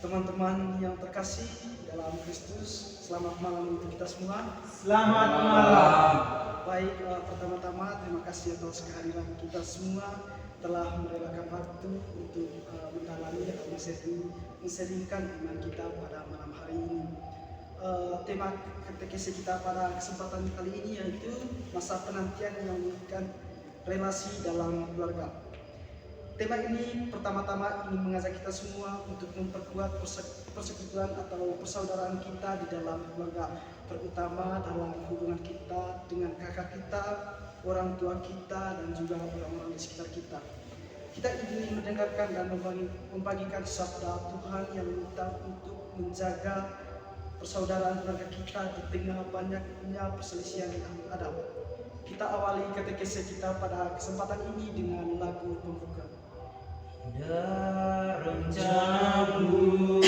Teman-teman yang terkasih dalam Kristus, selamat malam untuk kita semua. Selamat malam. Baik, pertama-tama terima kasih atas kehadiran kita semua telah merelakan waktu untuk mendalami atau menseringkan iman kita pada malam hari ini. Tema katekese kita pada kesempatan kali ini yaitu masa penantian yang memiliki relasi dalam keluarga. Tema ini pertama-tama ingin mengajak kita semua untuk memperkuat persekutuan atau persaudaraan kita di dalam keluarga, terutama dalam hubungan kita dengan kakak kita, orang tua kita, dan juga orang-orang di sekitar kita. Kita ingin mendengarkan dan membagikan sabda Tuhan yang meminta untuk menjaga persaudaraan keluarga kita di tengah banyaknya perselisihan yang ada. Kita awali katekese kita pada kesempatan ini dengan lagu pembuka. Rencanamu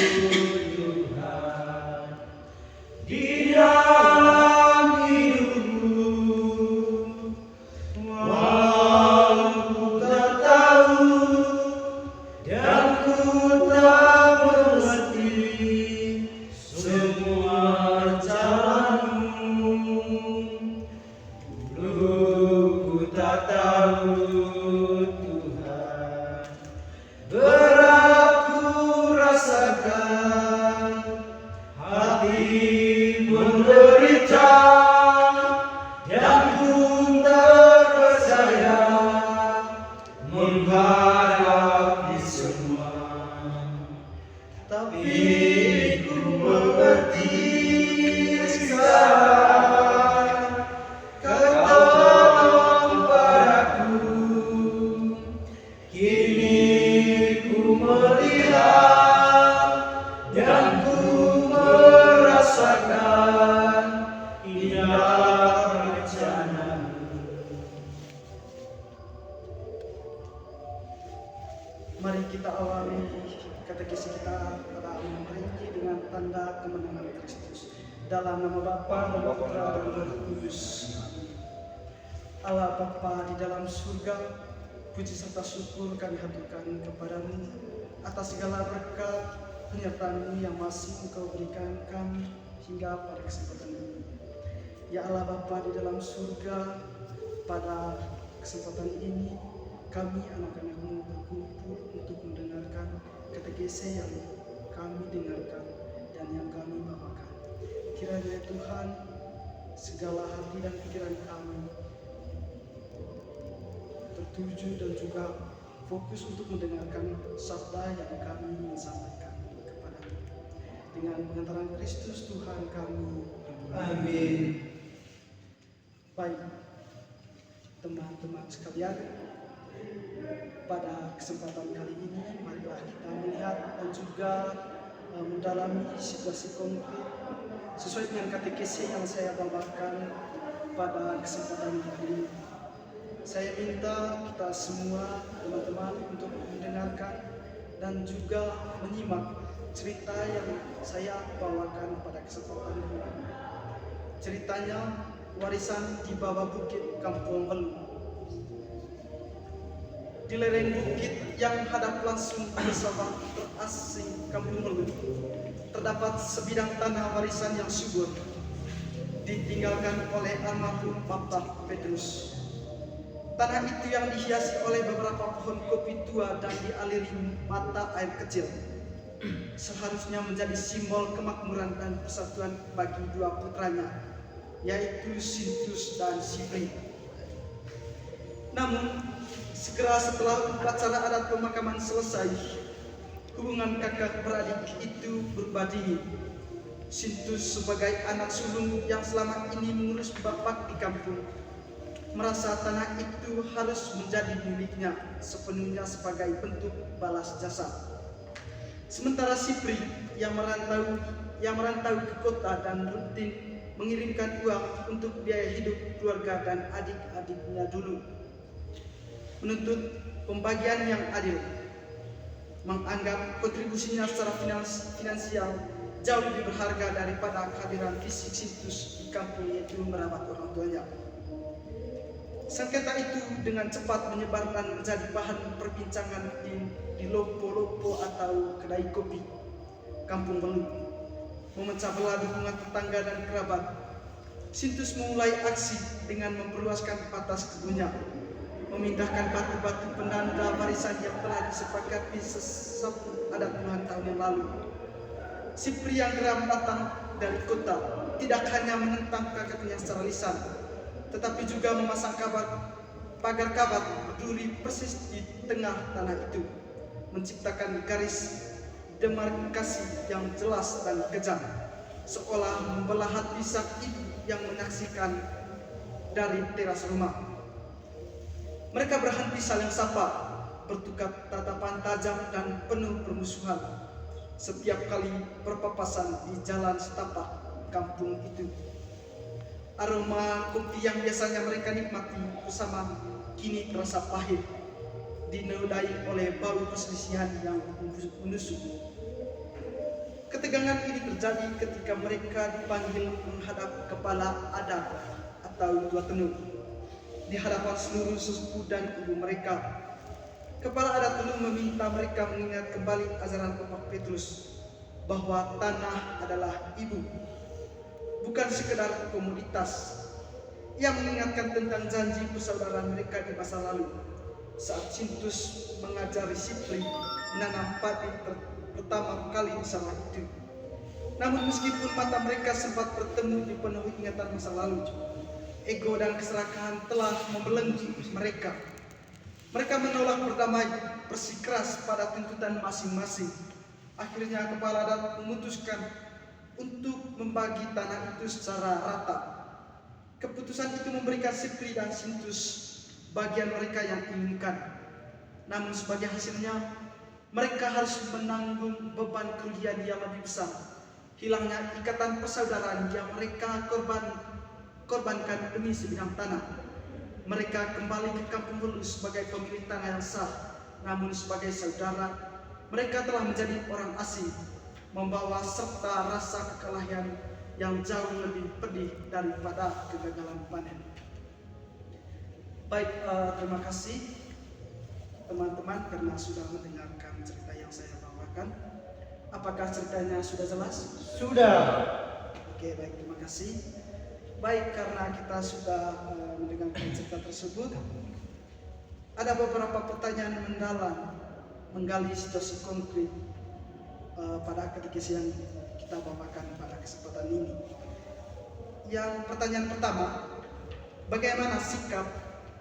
Tuhan di dalam hidupku, walau ku tak tahu dan ku tak mengerti semua rencanamu. Dulu ku tak tahu beratku rasakan, hati menderita dan ku terpercaya menghadapi semua. Tapi ku mengerti sekarang kata padaku, kini melihat dan ku merasakan indah rencanamu. Mari kita awali katekesi kita pada malam hari ini dengan tanda kemenangan Kristus. Dalam nama Bapa dan Putra dan Roh Kudus. Allah Bapa di dalam surga, puji serta syukur kami haturkan kepadamu atas segala berkat penyertaan-Mu yang masih Engkau berikan kami hingga pada kesempatan ini. Ya Allah Bapa di dalam surga, pada kesempatan ini kami anak-anak-Mu berkumpul untuk mendengarkan katekese yang kami dengarkan dan yang kami bawakan. Kiranya Tuhan, segala hati dan pikiran kami tertuju dan juga fokus untuk mendengarkan sabda yang kami ingin sampaikan kepadamu. Dengan pengantaran Kristus Tuhan kami. Amin. Baik, teman-teman sekalian, pada kesempatan kali ini marilah kita melihat dan juga mendalami situasi konflik sesuai dengan katekese yang saya bawakan pada kesempatan kali ini. Saya minta kita semua teman-teman untuk mendengarkan dan juga menyimak cerita yang saya bawakan pada kesempatan ini. Ceritanya warisan di bawah bukit Kampung Belu. Di lereng bukit yang hadap langsung ke sawah terasing Kampung Belu, terdapat sebidang tanah warisan yang subur, ditinggalkan oleh almarhum Bapak Petrus. Tanah itu yang dihiasi oleh beberapa pohon kopi tua dan dialiri mata air kecil, seharusnya menjadi simbol kemakmuran dan persatuan bagi dua putranya, yaitu Sintus dan Sipri. Namun, segera setelah upacara adat pemakaman selesai, hubungan kakak beradik itu berubah dingin. Sintus sebagai anak sulung yang selama ini mengurus bapak di kampung, merasa tanah itu harus menjadi miliknya sepenuhnya sebagai bentuk balas jasa. Sementara Sipri yang merantau ke kota dan rutin mengirimkan uang untuk biaya hidup keluarga dan adik-adiknya dulu, menuntut pembagian yang adil, menganggap kontribusinya secara finansial jauh lebih berharga daripada kehadiran fisik Sintus di kampung, yaitu merawat orang tuanya. Sengketa itu dengan cepat menyebar dan menjadi bahan perbincangan di lopo-lopo atau kedai kopi. kampung Belu, memecah belah dukungan tetangga dan kerabat. Sintus memulai aksi dengan memperluaskan batas kebunnya, memindahkan batu-batu penanda warisan yang telah disepakati sesepuh adat puluhan tahun yang lalu. Sipri yang geram datang dari kota tidak hanya menentang kakaknya secara lisan, tetapi juga memasang pagar kabat berduri persis di tengah tanah itu, menciptakan garis demarkasi yang jelas dan kejam, seolah membelah hati sang ibu yang menyaksikan dari teras rumah. Mereka berhenti saling sapa, bertukar tatapan tajam dan penuh permusuhan setiap kali berpapasan di jalan setapak kampung itu. Aroma kopi yang biasanya mereka nikmati bersama kini terasa pahit, dinodai oleh bau perselisihan yang menusuk. Ketegangan ini terjadi ketika mereka dipanggil menghadap kepala adat atau Tua Tenun di hadapan seluruh sesepuh dan ibu mereka. Kepala adat Tenun meminta mereka mengingat kembali ajaran Bapak Petrus bahwa tanah adalah ibu, bukan sekedar komoditas. Ia mengingatkan tentang janji persaudaraan mereka di masa lalu saat Sintus mengajari Sipri menanam padi pertama kali di sawah itu. Namun meskipun mata mereka sempat bertemu dipenuhi ingatan masa lalu, ego dan keserakahan telah membelenggu mereka. Mereka menolak berdamai, bersikeras pada tuntutan masing-masing. Akhirnya kepala adat memutuskan untuk membagi tanah itu secara rata. Keputusan itu memberikan Sipri dan Sintus bagian mereka yang inginkan. Namun sebagai hasilnya, mereka harus menanggung beban kerugian yang lebih besar. Hilangnya ikatan persaudaraan yang mereka korbankan demi sebidang tanah. Mereka kembali ke kampung Belu sebagai pemilik tanah yang sah. Namun sebagai saudara, mereka telah menjadi orang asing, membawa serta rasa kekalahan yang jauh lebih pedih daripada kegagalan panen. Baik, terima kasih teman-teman karena sudah mendengarkan cerita yang saya bawakan. Apakah ceritanya sudah jelas? Sudah. Oke, baik, terima kasih. Baik, karena kita sudah mendengarkan cerita tersebut, ada beberapa pertanyaan mendalam menggali situasi konkret pada katekesi yang kita bawakan pada kesempatan ini. Yang pertanyaan pertama, bagaimana sikap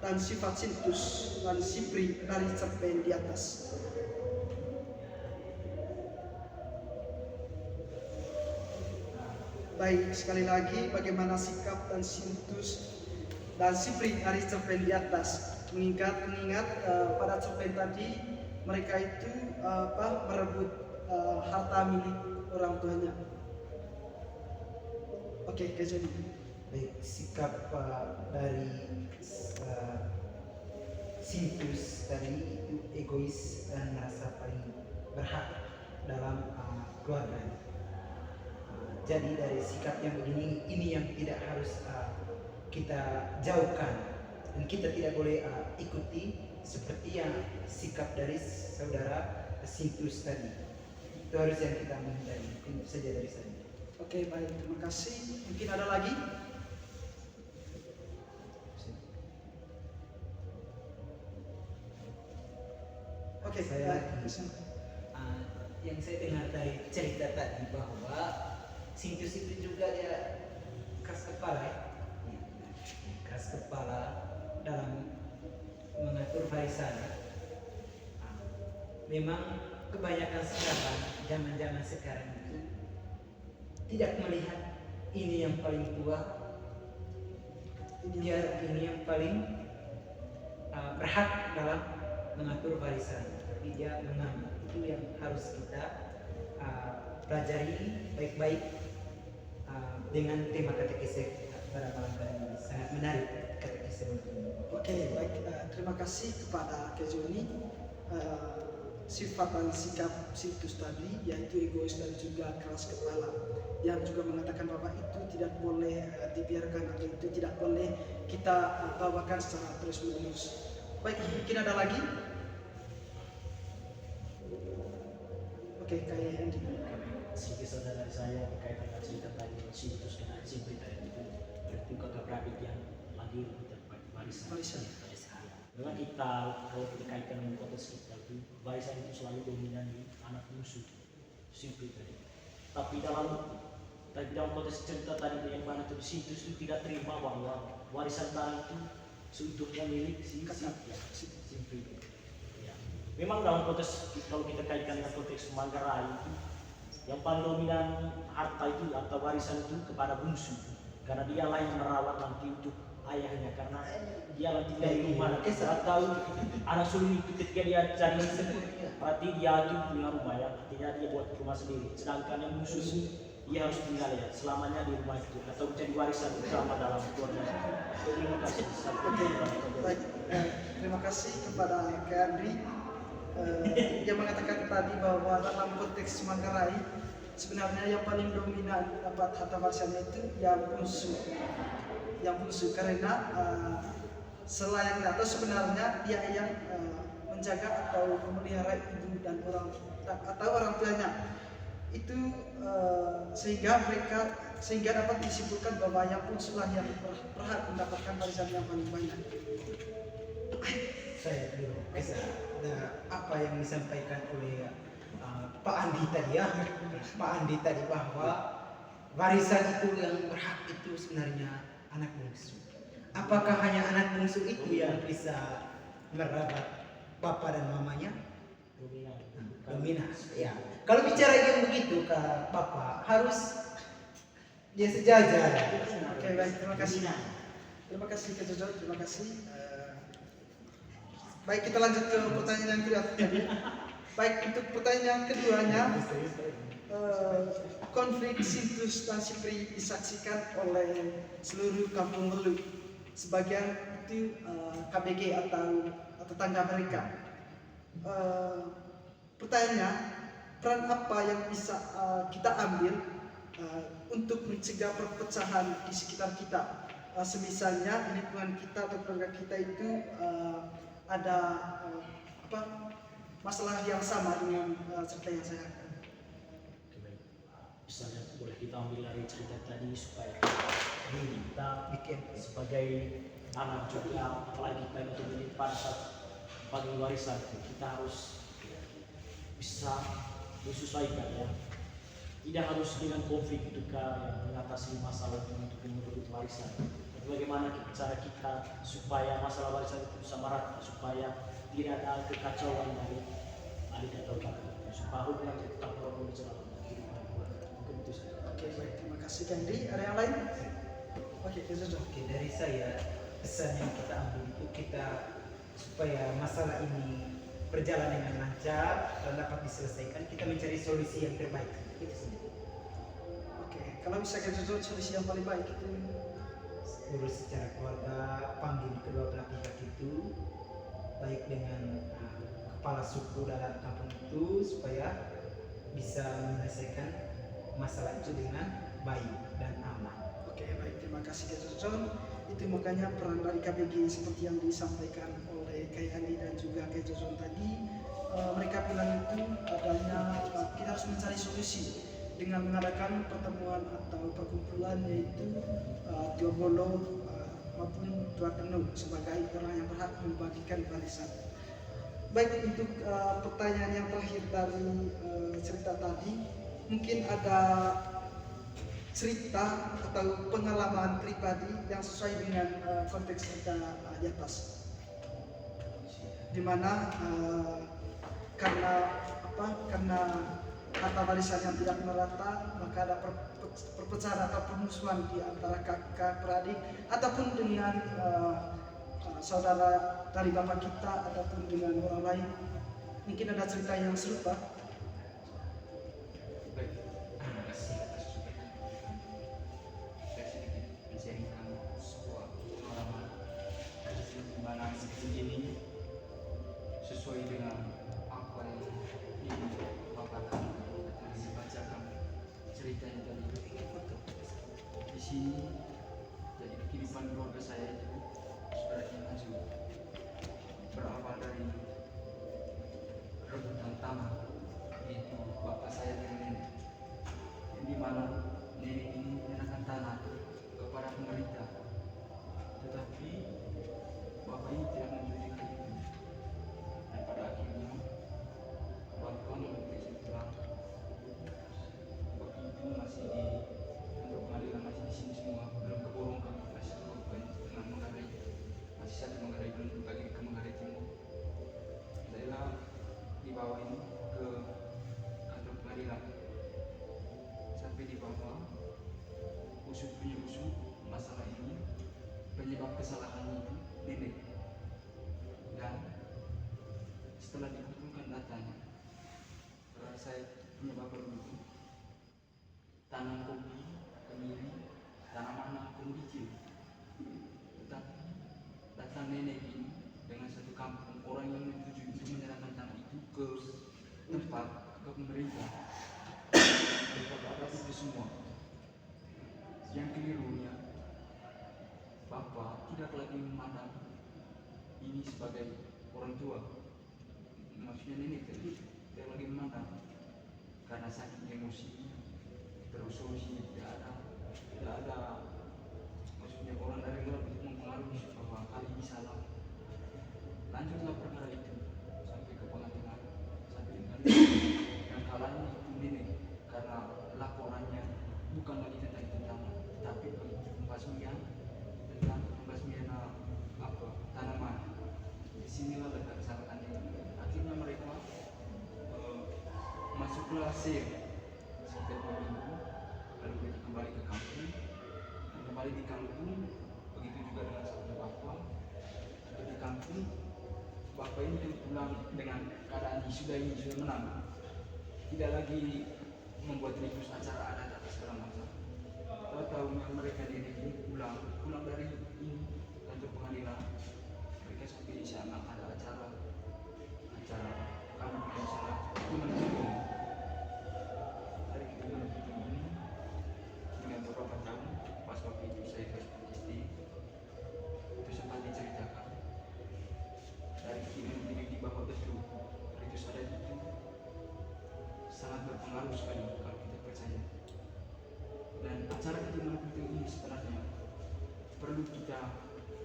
dan sifat Sintus dan Sipri dari cerpen di atas? Baik, sekali lagi, bagaimana sikap dan Sintus dan Sipri dari cerpen di atas? Mengingat pada cerpen tadi mereka itu merebut harta milik orang tuanya. Oke, jadi baik, sikap dari Sintus tadi itu egois dan merasa paling berhak dalam keluarga. Jadi dari sikap yang begini ini yang tidak harus kita jauhkan dan kita tidak boleh ikuti seperti yang sikap dari saudara Sintus tadi. Itu harus yang kita menghindari. Mungkin itu saja dari saya. oke, baik, terima kasih. Mungkin ada lagi? Oke, Saya bisa. Yang saya dengar dari cerita tadi bahwa Sintus itu juga dia keras kepala ya. Keras kepala dalam mengatur warisan. Memang kebanyakan sekarang, zaman-zaman sekarang itu tidak melihat ini yang paling tua, dia ini yang paling berhak dalam mengatur warisan. Tapi dia mengambil itu yang harus kita pelajari baik-baik dengan tema katekese pada malam hari ini. Sangat menarik katekese ini. Oke, baik, terima kasih kepada Kak Joni. Sifat dan sikap Sintus tadi yaitu egois dan juga keras kepala, yang juga mengatakan bahwa itu tidak boleh dibiarkan atau itu tidak boleh kita bawakan secara terus menerus. Baik, mungkin ada lagi? Oke, kayak Andy. situs dan SMP tadi itu berarti kakak beradik yang lagi dapat warisan. Warisan. Memang kita kalau kita kaitkan dengan konteks kita itu warisan itu selalu dominan di anak musuh SMP tadi. Tapi dalam konteks cerita tadi yang mana tuh situs itu tidak terima bahwa warisan tanah itu seutuhnya milik si SMP. Ya. Memang dalam konteks kalau kita kaitkan dengan konteks Manggarai itu yang paling dominan harta itu atau warisan itu kepada bungsu karena dialah yang merawat nanti untuk ayahnya karena dialah tinggal di rumah dan kita tahu anak sulung itu ketika dia cari berarti dia itu punya rumah ya artinya dia buat rumah sendiri sedangkan yang bungsu ini dia harus tinggal ya selamanya di rumah itu atau menjadi warisan utama dalam keluarga. Terima kasih. Baik, terima kasih kepada Kak Andri yang mengatakan tadi bahwa dalam konteks Manggarai sebenarnya yang paling dominan dapat harta warisannya itu yang bungsu karena selayaknya atau sebenarnya dia yang menjaga atau memelihara ibu dan orang tuanya itu sehingga dapat disimpulkan bahwa yang bungsu lah yang berhak mendapatkan warisan yang paling banyak. Saya belum bisa apa yang disampaikan oleh Pak Andi tadi ya, Pak Andi tadi bahwa warisan itu yang berhak itu sebenarnya anak bungsu. Apakah hanya anak bungsu itu yang bisa merawat bapak dan mamanya? Dominan. Ya. Kalau bicara yang begitu Kak Bapak harus dia sejajar. Oke, baik, terima kasih. Terima kasih Kak Jojo, terima kasih. Baik, kita lanjut ke pertanyaan yang kedua tadi. Baik, untuk pertanyaan yang keduanya, konflik Sintus dan Sipri disaksikan oleh seluruh kampung Melu. Sebagian itu KBG atau tetangga mereka. Pertanyaannya, peran apa yang bisa kita ambil untuk mencegah perpecahan di sekitar kita? Semisalnya lingkungan kita atau keluarga kita itu ada masalah yang sama dengan cerita yang saya akan. Misalnya boleh kita ambil dari cerita tadi supaya kita Bikin sebagai anak juga apalagi kita untuk menjadi pada saat bagi warisan kita harus bisa menyesuaikan ya tidak harus dengan konflik itu yang mengatasi masalah untuk merebut warisan. Bagaimana cara kita supaya masalah warisan itu sama rata supaya tidak ada kekacauan dari adik atau kakak supaya hubungan tetap normal berjalan. Mungkin itu saja. Oke, baik, terima kasih Kandi. Ada yang lain? Oke, Jojo. Oke, dari saya pesan yang kita ambil itu kita supaya masalah ini berjalan dengan lancar dan dapat diselesaikan kita mencari solusi yang terbaik. Itu saja. Oke, kalau bisa Kak Jojo solusi yang paling baik itu Urus secara keluarga, panggil kedua belah pihak itu baik dengan kepala suku dalam kampung itu supaya bisa menyelesaikan masalah itu dengan baik dan aman. oke, baik, terima kasih Kak Jojo. Itu makanya peran dari KBG seperti yang disampaikan oleh Kak Andi dan juga Kak Jojo tadi. Mereka bilang itu adanya kita harus mencari solusi dengan mengadakan pertemuan atau perkumpulan yaitu Tua Bolo maupun Tua Kenu sebagai orang yang berhak membagikan warisan. Baik, untuk pertanyaan yang terakhir dari cerita tadi, mungkin ada cerita atau pengalaman pribadi yang sesuai dengan konteks cerita di atas, dimana karena harta warisan yang tidak merata maka ada perpecahan atau permusuhan di antara kakak beradik ataupun dengan saudara dari bapak kita ataupun dengan orang lain. Mungkin ada cerita yang serupa. Baik, terima kasih atas kesempatan. Saya sedikit menceritakan sebuah pengalaman di mana seperti ini sesuai dengan apa yang dipaparkan atau dibacakan ceritanya tadi. Di sini jadi kehidupan keluarga saya itu sebenarnya maju berawal dari rebutan tanah, yaitu bapak saya dengan nenek, yang dimana nenek ini menyerahkan kesalahannya itu nenek. Dan setelah dikumpulkan datanya, karena saya punya bapak dulu, tanam kopi, kemiri, tanaman kecil. Tetapi datang nenek ini dengan satu kampung orang yang menuju untuk menyerahkan tanah itu ke tempat ke pemerintah. Bapak itu semua. Yang kelirunya, bapak tidak lagi memandang ini sebagai orang tua. Maksudnya nenek tidak lagi memandang karena saking emosi, terus solusinya tidak ada. Maksudnya orang dari luar untuk mempengaruhi bahwa hal ini salah. Lanjutlah perkara itu sampai ke pengadilan, sampai dengan yang kalahnya itu nenek karena laporannya bukan lagi tentang itu tanah, tapi pembasmian tentang pembasmian tanaman. Disinilah letak kesalahannya. Akhirnya mereka masuklah setiap minggu, lalu kita kembali ke kampung. Dan kembali di kampung, begitu juga dengan satu bapak. Di kampung, bapak ini kan pulang dengan keadaan sudah menang, tidak lagi membuat ribut acara adat atau segala macam. Tahu mereka ini pulang dari ini kantor pengadilan, mereka sampai di sana ada acara kami di sana itu menentukan dari kita menentukan ini dengan beberapa tahun pas waktu itu saya kelas SD itu sempat diceritakan dari keinginan di bawah betul itu sadar itu sangat berpengaruh sekali kalau kita percaya. Dan acara ketimbang itu ini sebenarnya perlu kita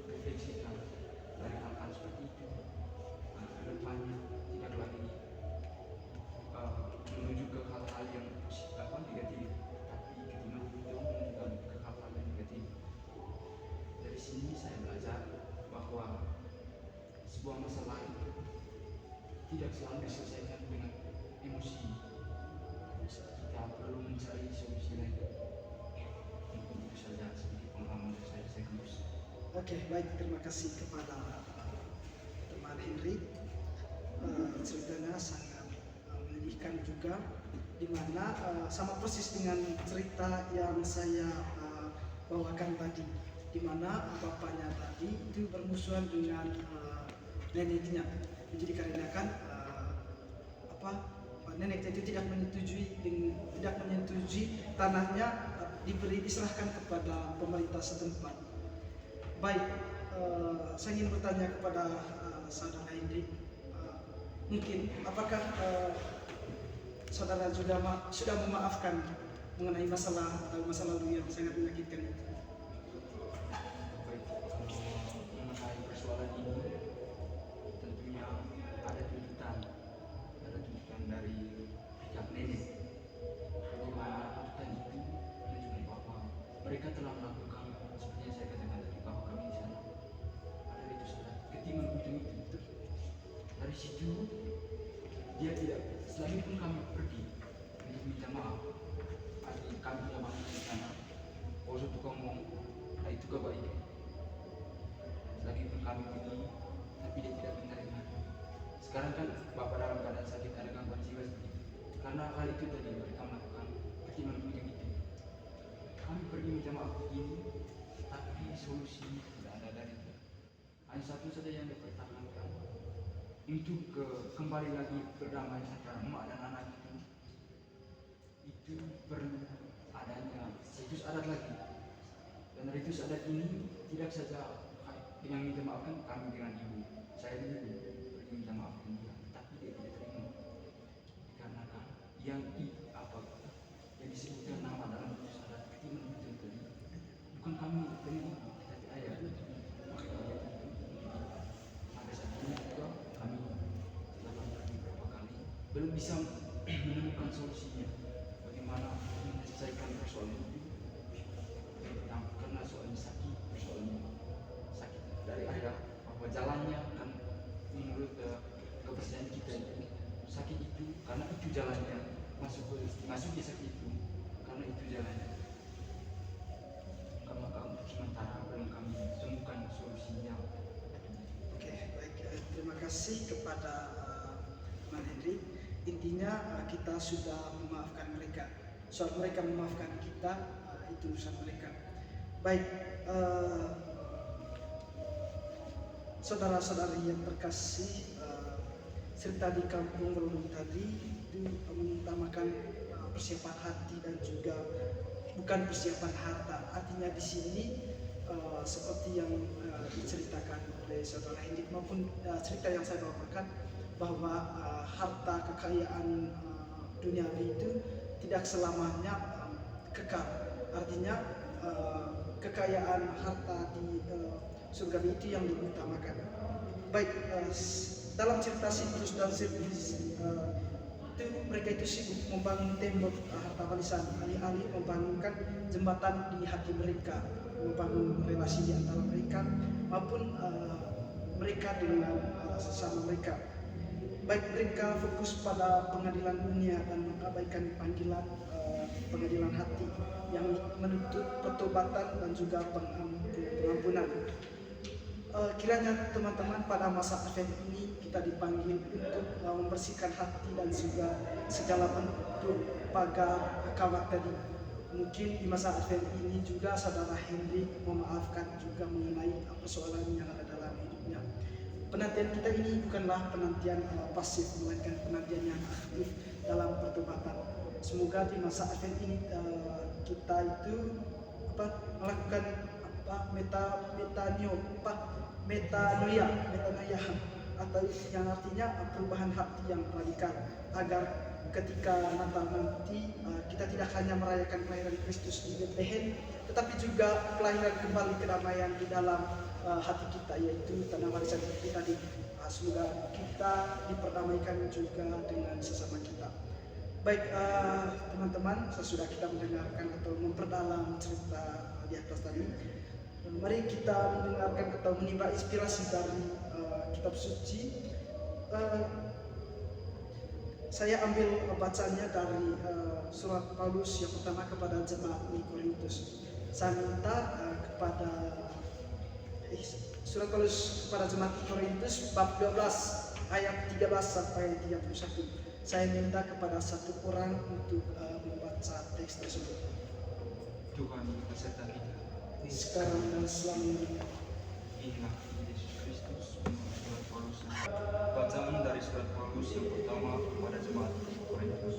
refleksikan dari hal-hal seperti itu. Ke depannya tidak lagi menuju ke hal-hal yang negatif, tapi ketimbang itu menunjukkan ke hal-hal yang negatif. Dari sini saya belajar bahwa sebuah masalah itu tidak selalu diselesaikan dengan emosi. Kita perlu mencari solusi lain. Mungkin itu saja sedikit pengalaman dari saya sekaligus. Oke, baik, terima kasih kepada teman Henry. Ceritanya sangat menyedihkan juga, di mana sama persis dengan cerita yang saya bawakan tadi, di mana bapaknya tadi itu bermusuhan dengan neneknya. Jadi karena kan neneknya itu tidak menyetujui tanahnya diserahkan kepada pemerintah setempat. Baik, saya ingin bertanya kepada saudara Hendrik, mungkin apakah saudara sudah memaafkan mengenai masalah atau masa lalu yang sangat menyakitkan itu? Baik, mengenai persoalan ini tentunya ada tuntutan dari pihak nenek, di mana tuntutan itu menunjukkan bahwa mereka telah melakukan seperti yang saya katakan tadi, bahwa kami di sana ada itu salah ketimbang itu. Dari situ dia tidak, sekalipun kami pergi untuk minta maaf, kami tidak masuk di sana. Oh suatu ngomong, nah itu kebaikan. Sekalipun kami pergi, tapi dia tidak menerima. Sekarang kan bapak dalam keadaan sakit, ada gangguan jiwa seperti itu. Karena hal itu tadi mereka melakukan ketimbang itu. Kami pergi minta maaf begini, tapi solusi tidak ada dari itu. Hanya satu saja yang dipertahankan, untuk kembali lagi berdamai antara emak dan anak itu perlu adanya ritus adat lagi. Dan ritus adat ini tidak saja yang minta maafkan kami dengan ibu saya dulu pergi minta maafkan dia, tapi dia tidak terima dikarenakan yang disebutkan nama dalam ritus adat itu bukan kami dengan ibu, tapi ayah. Maka dia pada saat ini juga kami telah pergi beberapa kali belum bisa menemukan solusinya bagaimana menyelesaikan persoalan itu. Karena soalnya sakit, persoalannya sakit dari ayah, bahwa jalannya kan menurut kepercayaan kita itu sakit itu karena itu jalannya, masuknya sakit itu karena itu jalannya. Maka untuk sementara belum kami temukan solusi. intinya kita sudah memaafkan mereka. Soal mereka memaafkan kita, itu urusan mereka. Baik, saudara-saudari yang terkasih, cerita di kampung Rolong tadi itu mengutamakan persiapan hati dan juga bukan persiapan harta. Artinya di sini seperti yang diceritakan oleh saudara Hendrik maupun cerita yang saya bawakan, bahwa harta kekayaan duniawi itu tidak selamanya kekal. Artinya kekayaan harta di surga itu yang diutamakan. Baik, dalam cerita Siprus dan Sirtis itu mereka itu sibuk membangun tembok harta warisan, alih-alih membangunkan jembatan di hati mereka, membangun relasi di antara mereka maupun mereka dengan sesama mereka. Baik, mereka fokus pada pengadilan dunia dan mengabaikan panggilan pengadilan hati yang menuntut pertobatan dan juga pengampunan. Kiranya teman-teman pada masa Advent ini kita dipanggil untuk membersihkan hati dan juga segala bentuk pagar kawat tadi. Mungkin di masa Advent ini juga saudara Hendrik memaafkan juga mengenai persoalan yang ada dalam hidupnya. Penantian kita ini bukanlah penantian pasif, melainkan penantian yang aktif dalam pertobatan. Semoga di masa Advent ini kita itu melakukan metanoia atau yang artinya perubahan hati yang radikal, agar ketika Natal nanti kita tidak hanya merayakan kelahiran Kristus di Bethlehem, tetapi juga kelahiran kembali kedamaian di dalam hati kita, yaitu tanah warisan kita tadi. Semoga kita diperdamaikan juga dengan sesama kita. Baik, teman-teman, sesudah kita mendengarkan atau memperdalam cerita di atas tadi, mari kita mendengarkan atau menimba inspirasi dari kitab suci. Saya ambil bacanya dari surat Paulus yang pertama kepada jemaat di Korintus. Saya minta kepada surat Paulus kepada jemaat di Korintus bab 12 ayat 13 sampai 31. Saya minta kepada satu orang untuk membaca teks tersebut. Tuhan beserta kita. Sekarang dan selamanya. Inilah Yesus Kristus menurut surat Paulus. Bacaan dari surat Paulus yang pertama kepada jemaat di Korintus.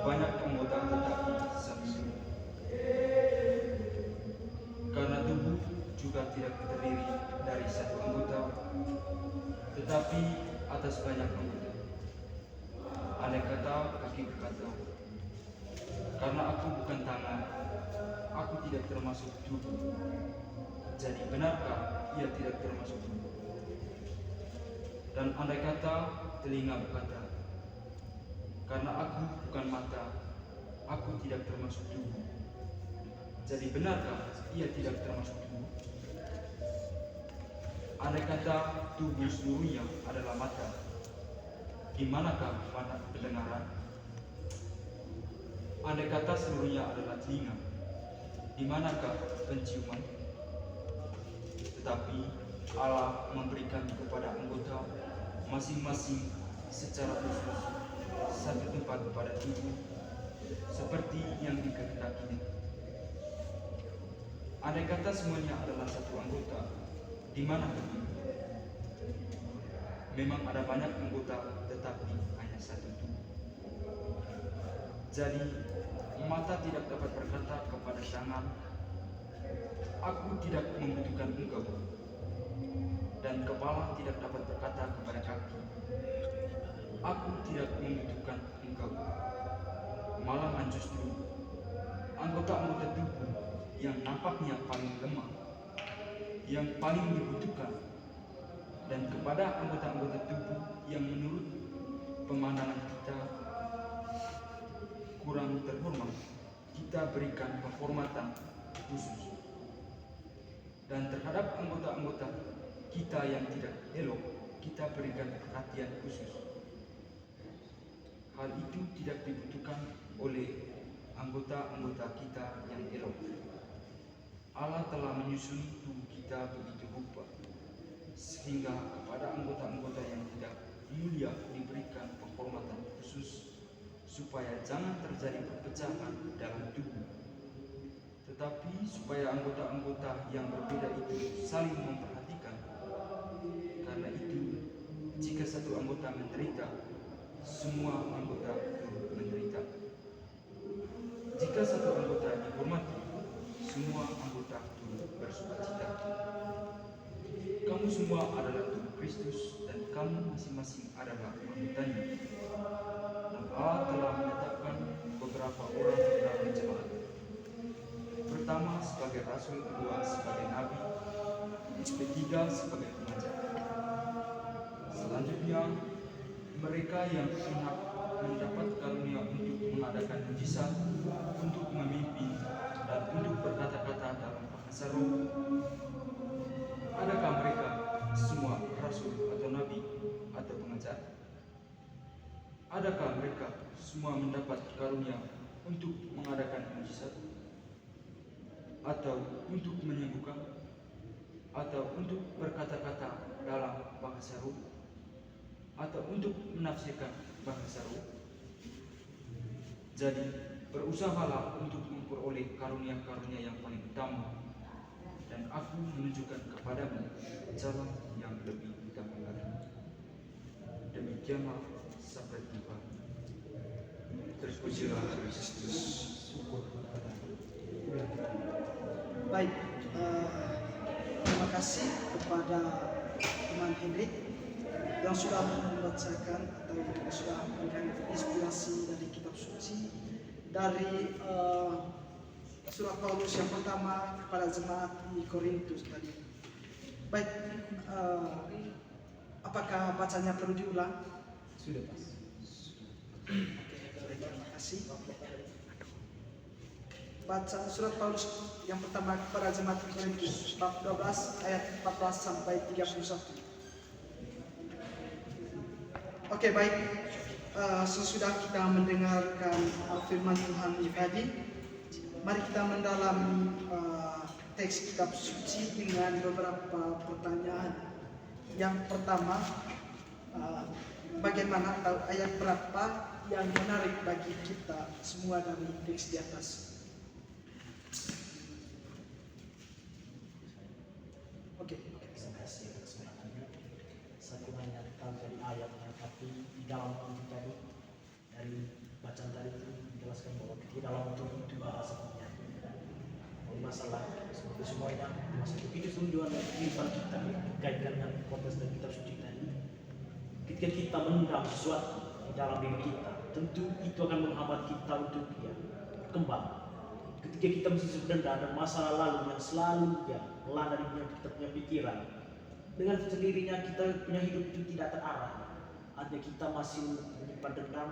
Banyak anggota tetapi satu tubuh. Karena tubuh juga tidak terdiri dari satu anggota, tetapi atas banyak anggota. Andai kata kaki berkata, karena aku bukan tangan, aku tidak termasuk tubuh. Jadi benarkah ia tidak termasuk tubuh? Dan andai kata telinga berkata, karena aku bukan mata, aku tidak termasuk tubuh. Jadi benarkah ia tidak termasuk tubuh? Andai kata tubuh seluruhnya adalah mata, di manakah mata pendengaran? Andai kata seluruhnya adalah telinga, di manakah penciuman? Tetapi Allah memberikan kepada anggota masing-masing secara khusus satu tempat pada tubuh, seperti yang dikehendakinya. Andai kata semuanya adalah satu anggota, di mana tubuh? Memang ada banyak anggota, tetapi hanya satu tubuh. Jadi mata tidak dapat berkata kepada tangan, aku tidak membutuhkan engkau. Dan kepala tidak dapat berkata kepada kaki, aku tidak membutuhkan engkau. Malahan justru anggota-anggota tubuh yang nampaknya paling lemah, yang paling dibutuhkan, dan kepada anggota-anggota tubuh yang menurut pemandangan kita kurang terhormat, kita berikan penghormatan khusus. Dan terhadap anggota-anggota kita yang tidak elok, kita berikan perhatian khusus. Hal itu tidak dibutuhkan oleh anggota-anggota kita yang elok. Allah telah menyusun tubuh kita begitu rupa, sehingga kepada anggota-anggota yang tidak mulia diberikan penghormatan khusus supaya jangan terjadi perpecahan dalam tubuh, tetapi supaya anggota-anggota yang berbeda itu saling memperhatikan. Karena itu, jika satu anggota menderita, semua anggota turut menderita. Jika satu anggota dihormati, semua anggota turut bersukacita. Kamu semua adalah tubuh Kristus dan kamu masing-masing adalah anggotanya. Dan Allah telah menetapkan beberapa orang dalam jemaat. Pertama sebagai rasul, kedua sebagai nabi, ketiga sebagai pengajar. Selanjutnya, mereka yang hendak mendapat karunia untuk mengadakan mujizat, untuk memimpin, dan untuk berkata-kata dalam bahasa roh. Adakah mereka semua rasul atau nabi atau pengajar? Adakah mereka semua mendapat karunia untuk mengadakan mujizat? Atau untuk menyembuhkan? Atau untuk berkata-kata dalam bahasa roh? Atau untuk menafsirkan bahasa roh? Jadi, berusahalah untuk memperoleh karunia-karunia yang paling utama, dan aku menunjukkan kepadamu jalan yang lebih utama lagi. Demikianlah sabda Tuhan. Terpujilah Kristus. Baik, terima kasih kepada teman Hendrik yang sudah membacakan atau yang sudah memberikan inspirasi dari kitab suci dari surat Paulus yang pertama kepada jemaat di Korintus tadi. Baik, apakah bacanya perlu diulang? Sudah pas. Oke, terima kasih. Bacaan surat Paulus yang pertama kepada jemaat di Korintus bab 12 ayat 14 sampai 31. Oke, baik. Sesudah kita mendengarkan firman Tuhan tadi, mari kita mendalami teks kitab suci dengan beberapa pertanyaan. Yang pertama, bagaimana atau ayat berapa yang menarik bagi kita semua dari teks di atas? Oke. Terima kasih atas kesempatannya. Saya kurang tahu dari ayatnya, tapi di dalam itu tadi dari bacaan tadi itu menjelaskan bahwa di dalam itu ada sebenarnya masalah seperti semuanya masalah itu tujuan kehidupan kita dikaitkan dengan konteks dan kitab suci tadi. Ketika kita mendam sesuatu di dalam diri kita, tentu itu akan menghambat kita untuk berkembang. Ketika kita mesti berdendam dan masalah lalu yang selalu melanda di kita punya pikiran, dengan sendirinya kita punya hidup itu tidak terarah. Artinya kita masih menyimpan dendam,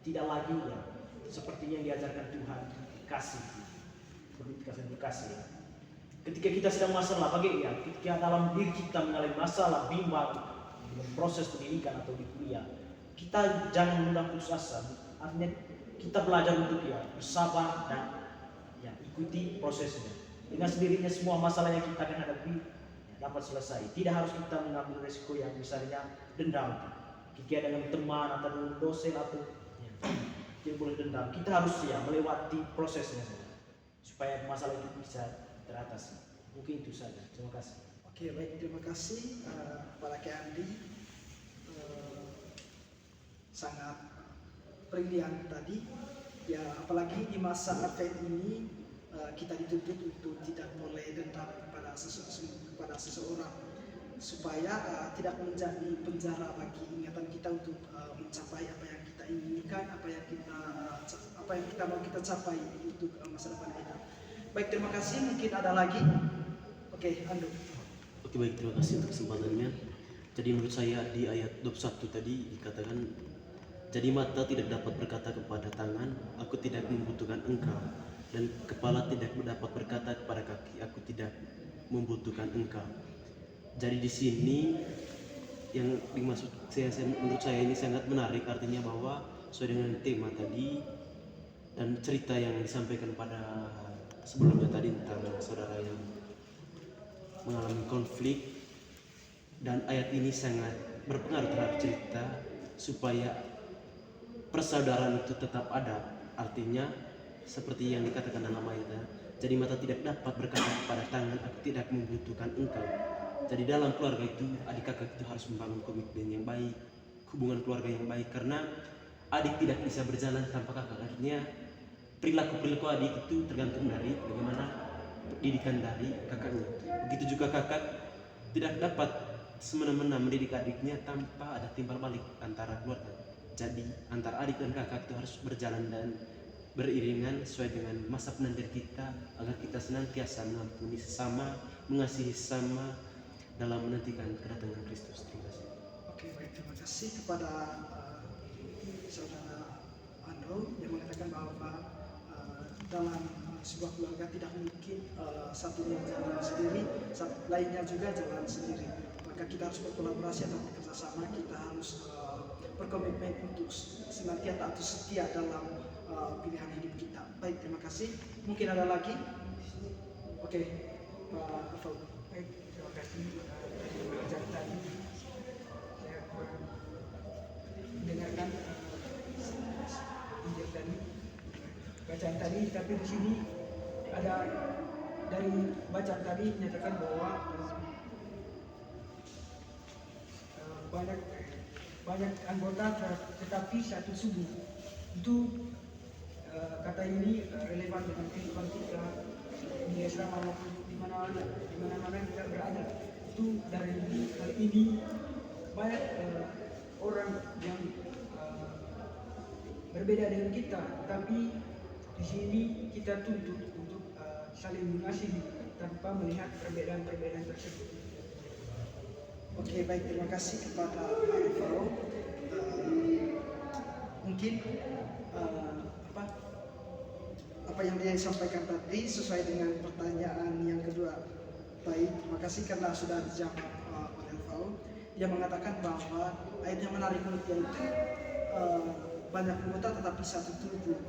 tidak lagi seperti yang diajarkan Tuhan, kasih, berkasih. Ketika kita sedang masalah, ketika dalam diri kita mengalami masalah, bimbang, proses pendidikan atau di kuliah, kita jangan mudah putus asa. Artinya kita belajar untuk bersabar dan ikuti prosesnya. Dengan sendirinya semua masalah yang kita akan hadapi dapat selesai. Tidak harus kita mengambil resiko yang misalnya dendam. Ketika dengan teman atau dengan dosen atau dia boleh dendam. Kita harus melewati prosesnya saja supaya masalah itu bisa teratasi. Mungkin itu saja. Terima kasih. Oke, baik, terima kasih kepada Kak Andi. Sangat brilian tadi. Ya, apalagi di masa Advent ini kita dituntut untuk tidak boleh dendam kepada seseorang supaya tidak menjadi penjara bagi ingatan kita untuk mencapai apa yang kita inginkan, apa yang kita mau kita capai untuk masa depan kita. Baik, terima kasih. Mungkin ada lagi. Oke, Ando. Oke, baik, terima kasih untuk kesempatannya. Jadi menurut saya di ayat 21 tadi dikatakan, jadi mata tidak dapat berkata kepada tangan, aku tidak membutuhkan engkau, dan kepala tidak dapat berkata kepada kaki, aku tidak membutuhkan engkau. Jadi di sini yang dimaksud menurut saya ini sangat menarik, artinya bahwa sesuai dengan tema tadi dan cerita yang disampaikan pada sebelumnya tadi tentang saudara yang mengalami konflik, dan ayat ini sangat berpengaruh terhadap cerita supaya persaudaraan itu tetap ada. Artinya seperti yang dikatakan dalam ayat, jadi mata tidak dapat berkata kepada tangan, aku tidak membutuhkan engkau. Jadi dalam keluarga itu adik kakak itu harus membangun komitmen yang baik, hubungan keluarga yang baik, karena adik tidak bisa berjalan tanpa kakak. Artinya perilaku adik itu tergantung dari bagaimana didikan dari kakaknya. Begitu juga kakak tidak dapat semena-mena mendidik adiknya tanpa ada timbal balik antara keluarga. Jadi antara adik dan kakak itu harus berjalan dan beriringan sesuai dengan masa penantian kita, agar kita senantiasa mengampuni sesama, mengasihi sesama dalam menantikan kedatangan Kristus. Terima kasih. Oke, baik, terima kasih kepada saudara Andro yang mengatakan bahwa dalam sebuah keluarga tidak mungkin satunya jalan sendiri, lainnya juga jalan sendiri. Maka kita harus berkolaborasi atau bekerja sama, kita harus berkomitmen untuk senantiasa atau setia dalam pilihan hidup kita. Baik, terima kasih. Mungkin ada lagi? Oke, Pak Alfau. Baik, terima kasih. Belajar tadi saya kurang mendengarkan Injil tadi, bacaan tadi, tapi di sini ada dari bacaan tadi menyatakan bahwa banyak anggota tetapi satu subuh. Itu kata ini relevan dengan kehidupan kita di asrama maupun di mana-mana kita berada. Itu dari hal ini banyak orang yang berbeda dengan kita, tapi di sini kita tuntut untuk saling mengasihi tanpa melihat perbedaan-perbedaan tersebut. Oke, baik, terima kasih kepada Alvaro. Mungkin apa yang dia sampaikan tadi sesuai dengan pertanyaan yang kedua. Baik, terima kasih karena sudah dijawab oleh Alvaro. Dia mengatakan bahwa ayat yang menarik menurut dia itu banyak anggota tetapi satu tubuh.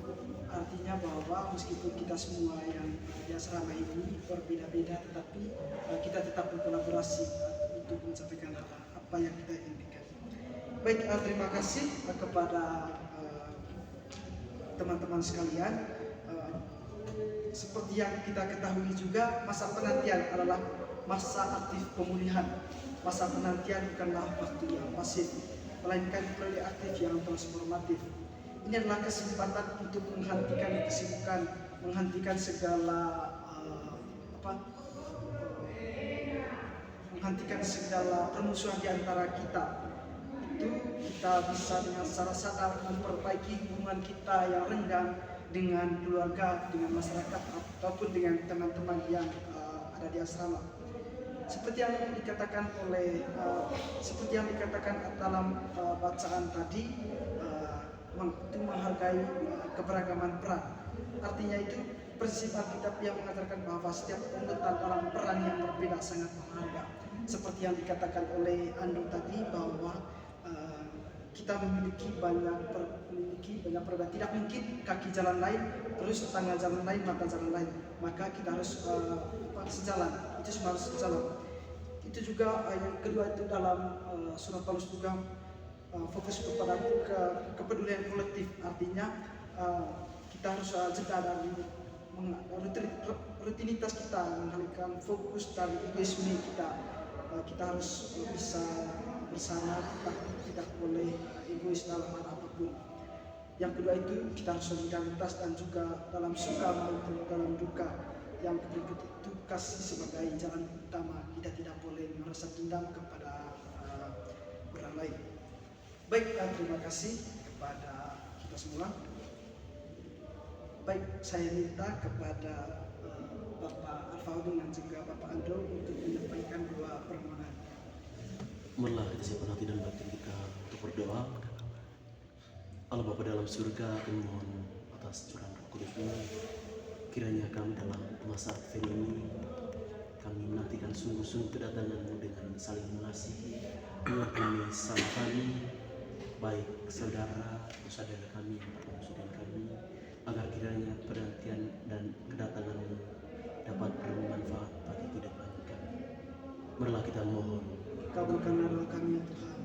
Artinya bahwa meskipun kita semua yang di asrama ini berbeda-beda, tetapi kita tetap berkolaborasi untuk mencapai apa yang kita inginkan. Baik, terima kasih kepada teman-teman sekalian. Seperti yang kita ketahui juga, masa penantian adalah masa aktif pemulihan. Masa penantian bukanlah waktu yang pasif, melainkan periode aktif yang transformatif. Ini adalah kesempatan untuk menghentikan kesibukan, menghentikan segala permusuhan di antara kita. Itu kita bisa dengan secara sadar memperbaiki hubungan kita yang renggang dengan keluarga, dengan masyarakat, ataupun dengan teman-teman yang ada di asrama. Seperti yang dikatakan dalam bacaan tadi, itu menghargai keberagaman peran. Artinya itu prinsip Alkitab yang mengatakan bahwa setiap anggota dalam peran yang berbeda sangat berharga. Seperti yang dikatakan oleh Andrew tadi bahwa kita memiliki banyak perbedaan. Tidak mungkin kaki jalan lain, terus tangan jalan lain, mata jalan lain. Maka kita harus sejalan. Itu semua harus sejalan. Itu juga yang kedua itu dalam surat Paulus juga fokus kepada kepedulian kolektif. Artinya kita harus jeda dari rutinitas kita, mengalihkan fokus dari egoisme kita. Kita harus bisa bersama, tapi tidak boleh egois dalam hal apapun. Yang kedua itu kita harus solidaritas dan juga dalam suka maupun dalam duka. Yang berikut itu kasih sebagai jalan utama. Kita tidak boleh merasa dendam kepada orang lain. Baik, terima kasih kepada kita semua. Baik, saya minta kepada Bapak Alfaudo dan juga Bapak Andro untuk menyampaikan dua permohonan. Marilah kita siapkan hati dan batin kita untuk berdoa. Allah Bapa dalam surga, kami mohon atas curahan Roh Kudus-Mu, kiranya kami dalam masa Advent ini kami menantikan sungguh-sungguh kedatangan-Mu dengan saling mengasihi, mengampuni salah kami, baik saudara atau saudara kami yang bermusuh dengan kami, agar kiranya penantian dan kedatangan-Mu dapat bermanfaat bagi kehidupan kami. Marilah kita mohon. Kabulkanlah doa kami ya Tuhan.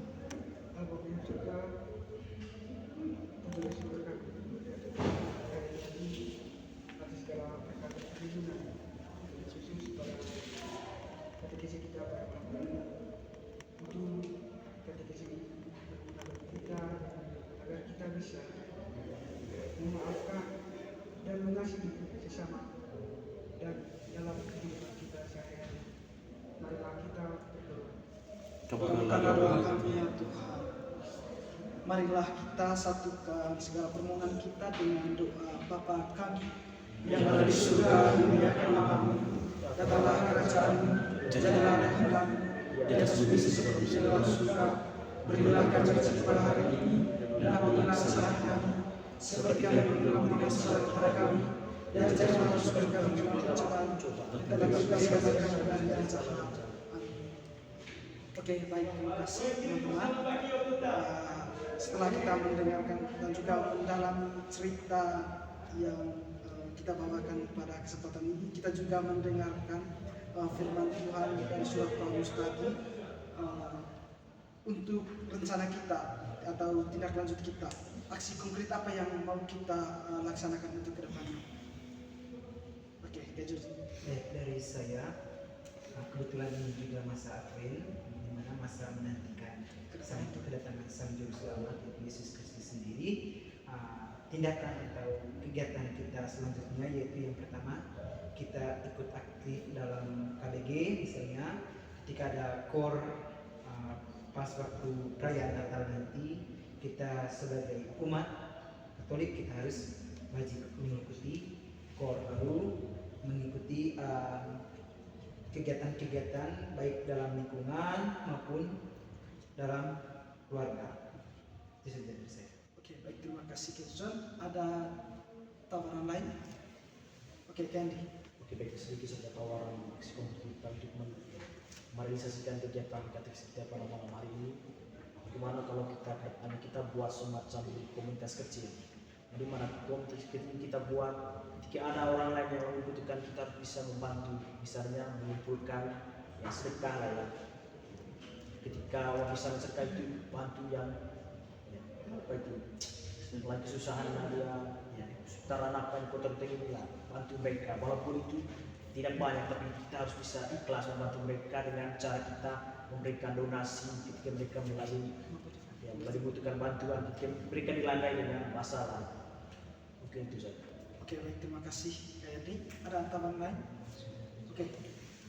mengasihi sesama dan dalam kehidupan kita sehari-hari. Marilah kita berdoa. Kabulkanlah doa kami ya Tuhan. Marilah kita satukan segala permohonan kita dengan doa Bapa kami yang ada di surga, dimuliakan namamu. Datanglah kerajaanmu, jadilah kehendakmu di atas bumi seperti di dalam surga. Berilah kami rezeki pada hari ini, dan ampunilah kesalahan kami, seperti kami mengampuni kesalahan kepada kami. Dan janganlah masukkan kami ke dalam pencobaan, tetapi bebaskan kami dari yang jahat. Oke, baik, terima kasih teman-teman. Setelah kita mendengarkan dan juga mendalami cerita yang kita bawakan pada kesempatan ini, kita juga mendengarkan firman Tuhan dari surat Paulus tadi untuk rencana kita atau tindak lanjut kita, aksi konkret apa yang mau kita laksanakan untuk kedepannya. Oke, Kejur. Dari saya, kebetulan ini juga masa Advent, di mana masa menantikan kedatangan Sang Juru Selamat Yesus Kristus sendiri. Tindakan atau kegiatan kita selanjutnya yaitu yang pertama, kita ikut aktif dalam KBG, misalnya ketika ada KOR pas waktu perayaan Natal nanti, kita sebagai umat Katolik kita harus wajib mengikuti KOR, lalu mengikuti kegiatan-kegiatan baik dalam lingkungan maupun dalam keluarga. Itu saja dari saya. Oke, baik, terima kasih Kirsten. Ada tawaran lain? Oke, Candy. Oke, baik, sedikit saja tawaran aksi konkret kita untuk merealisasikan kegiatan katekis kita pada malam hari ini. Bagaimana kalau kita buat semacam komunitas kecil, di mana komunitas kecil kita buat ketika ada orang lain yang membutuhkan, kita bisa membantu, misalnya mengumpulkan yang sedekah lah ya. Ketika misalnya sedekah itu bantu yang apa itu lagi kesusahan dia, sekarang apa yang kotor ini lah, bantu mereka walaupun itu tidak banyak, tapi kita harus bisa ikhlas membantu mereka dengan cara kita memberikan donasi ketika mereka melalui membutuhkan bantuan, ketika mereka dilandai dengan masalah. Oke, itu saja. Oke, baik, terima kasih Kayati. Ada tambahan lain? Oke.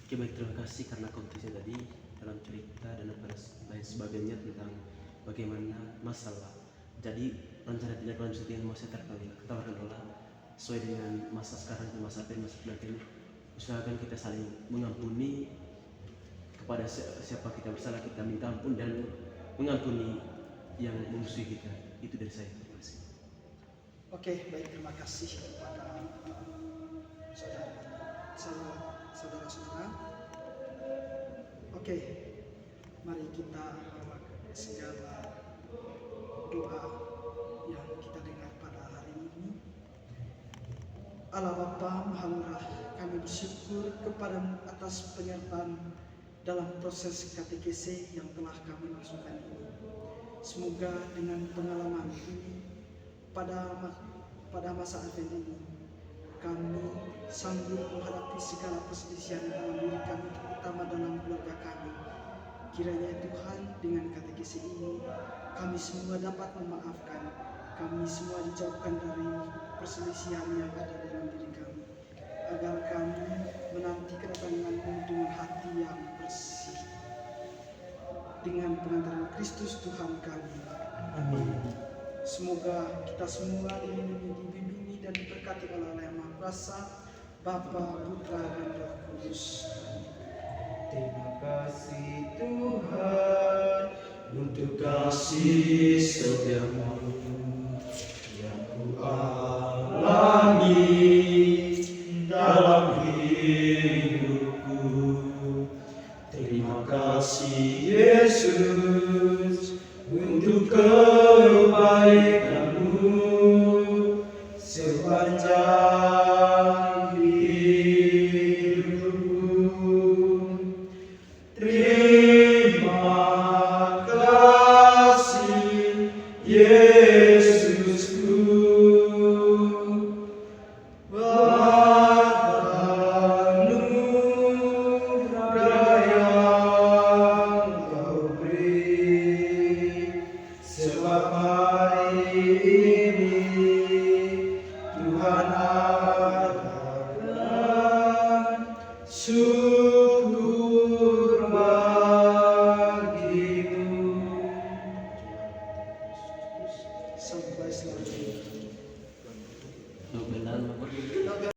Oke, baik, terima kasih karena konteksnya tadi dalam cerita dan apa lain sebagainya tentang bagaimana masalah. Jadi rencana tindak lanjut yang mau saya katakan adalah sesuai dengan masa sekarang, masa penantian, usahakan kita saling mengampuni kepada siapa kita bersalah, kita minta ampun dan mengampuni yang memusuhi kita. Itu dari saya. Terima kasih. Oke, baik, terima kasih kepada saudara-saudara. Oke, mari kita segala doa yang kita dengar pada hari ini. Allah Bapa Maha Murah, kami bersyukur kepadamu atas penyertaan dalam proses katekese yang telah kami langsungkan ini. Semoga dengan pengalaman ini pada masa Advent ini, kami sanggup menghadapi segala perselisihan dalam diri kami, terutama dalam keluarga kami. Kiranya Tuhan, dengan katekese ini kami semua dapat memaafkan, kami semua dijauhkan dari perselisihan yang ada dalam diri kami, agar kami menanti kedatangan-Mu dengan hati yang bersih, dengan pengantaran Kristus Tuhan kami. Amin. Semoga kita semua dilindungi, dibimbingi dan diberkati oleh Allah yang Maha Kuasa, Bapa, Putra, dan Roh Kudus. Terima kasih Tuhan untuk Kasih setiamu yang ku alami dalam hidupku. Terima kasih Yesus untuk kebaikan-Mu sepanjang hidupku. Terima kasih Yesus. syukur bagimu. Sampai selanjutnya. Benar, Bapak.